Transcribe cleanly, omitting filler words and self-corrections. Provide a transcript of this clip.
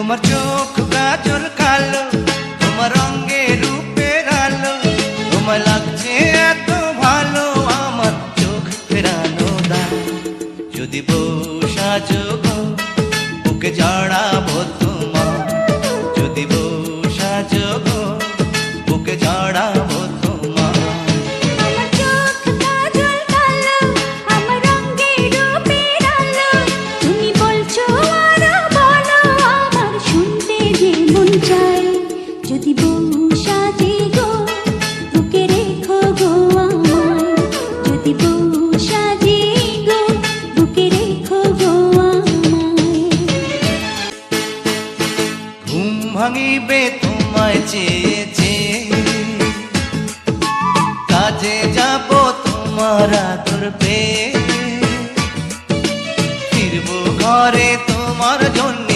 তোমার চোখ গাজর কালো, তোমার রঙে রূপের আলো, তোমায় লাগছে এত ভালো আমার চোখ ফেরানো দায়। যদি বউ সাজো গো বুকে জড়াবো তোমার, যদি বউ সাজো গো বুকে জড়াবো তোমার। আমার চোখ কাজল কালো, আমার রঙে রূপের আলো, তুমি বলছো আর বলো আমার শুনতে যে মন চায়। যদি বউ সাজে গো বুকে রেখো গো আমায়, যদি বউ সাজে গো বুকে রেখো গো আমায়। ঘুম ভাঙিবে তোমায় চেয়ে চেয়ে, কাজে যাব তোমার আদর পেয়ে, ফিরবো ঘরে তোমার জন্য